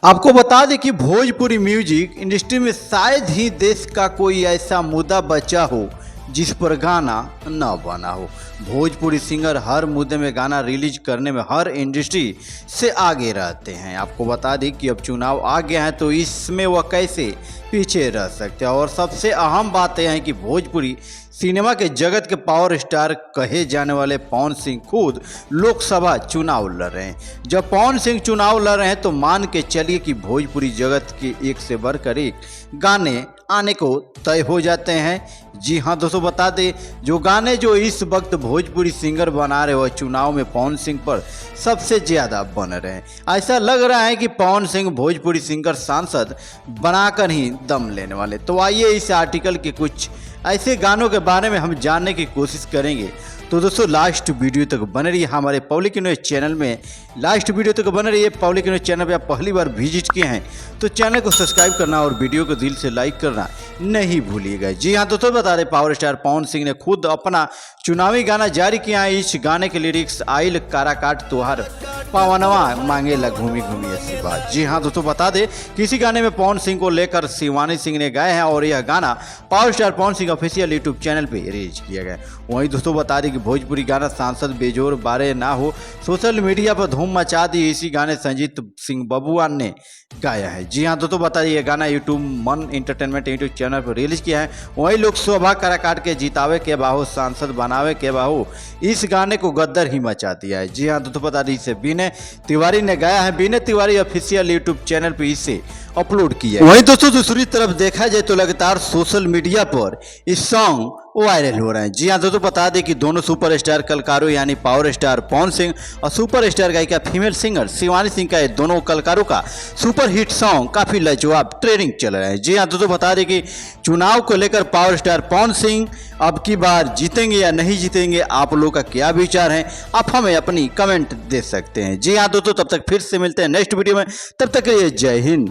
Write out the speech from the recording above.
आपको बता दें कि भोजपुरी म्यूजिक इंडस्ट्री में शायद ही देश का कोई ऐसा मुद्दा बचा हो जिस पर गाना न बना हो। भोजपुरी सिंगर हर मुद्दे में गाना रिलीज करने में हर इंडस्ट्री से आगे रहते हैं। आपको बता दें कि अब चुनाव आ गया है तो इसमें वह कैसे पीछे रह सकते हैं। और सबसे अहम बात यह है कि भोजपुरी सिनेमा के जगत के पावर स्टार कहे जाने वाले पवन सिंह खुद लोकसभा चुनाव लड़ रहे हैं। जब पवन सिंह चुनाव लड़ रहे हैं तो मान के चलिए कि भोजपुरी जगत के एक से बढ़कर एक गाने आने को तय हो जाते हैं। जी हाँ दोस्तों, बता दें जो गाने जो इस वक्त भोजपुरी सिंगर बना रहे हो चुनाव में पवन सिंह पर सबसे ज़्यादा बन रहे हैं। ऐसा लग रहा है कि पवन सिंह भोजपुरी सिंगर सांसद बनाकर ही दम लेने वाले। तो आइए इस आर्टिकल के कुछ ऐसे गानों के बारे में हम जानने की कोशिश करेंगे। तो दोस्तों लास्ट वीडियो तक बने रहिए हमारे पब्लिक न्यूज़ चैनल में। लास्ट वीडियो तक बने रहिए। पब्लिक न्यूज़ चैनल पे आप पहली बार विजिट किए हैं तो चैनल को सब्सक्राइब करना और वीडियो को दिल से लाइक करना नहीं भूलिएगा। जी हाँ दोस्तों, बता दें पावर स्टार पवन सिंह ने खुद अपना चुनावी गाना जारी किया है। इस गाने के लिरिक्स आइल काराकाट तुहार पावनवा मांगेला घूमी घूमी ऐसी बात। जी हाँ दोस्तों, बता दें कि इसी गाने में पवन सिंह को लेकर शिवानी सिंह ने गाए हैं और यह गाना power star Pawan Singh official YouTube channel पे रिलीज किया गया। वहीं दोस्तों बता दें कि भोजपुरी गाना सांसद बेजोर बारे ना हो सोशल मीडिया पर धूम मचा दी। इसी गाने संजीत सिंह बबुआन ने गाया है। जी हाँ दोस्तों, बता दें यह गाना यूट्यूब मन एंटरटेनमेंट यूट्यूब चैनल पर रिलीज किया है। वहीं लोकसभा काराकाट के जितावे के बाहू सांसद बनावे के बाहू इस गाने को गद्दर ही मचा दिया है। जी हाँ दोस्तों, बता दें इसे विनय तिवारी ने गाया है। Vinay Tiwari official YouTube channel पर इसे अपलोड किया है। वहीं दोस्तों दूसरी तरफ देखा जाए तो लगातार सोशल मीडिया पर इस सॉन्ग वायरल हो रहे हैं। जी हाँ दोस्तों, बता दें कि दोनों सुपरस्टार कलाकारों यानी पावर स्टार पवन सिंह और सुपरस्टार गायिका फीमेल सिंगर शिवानी सिंह का दोनों कलाकारों का सुपर हिट सॉन्ग काफी लाजवाब ट्रेंडिंग चल रहा है। जी हाँ दोस्तों, बता दें कि चुनाव को लेकर पावर स्टार पवन सिंह अब की बार जीतेंगे या नहीं जीतेंगे, आप लोगों का क्या विचार है, आप हमें अपनी कमेंट दे सकते हैं। जी हाँ दोस्तों, तब तक फिर से मिलते हैं नेक्स्ट वीडियो में। तब तक के लिए जय हिंद।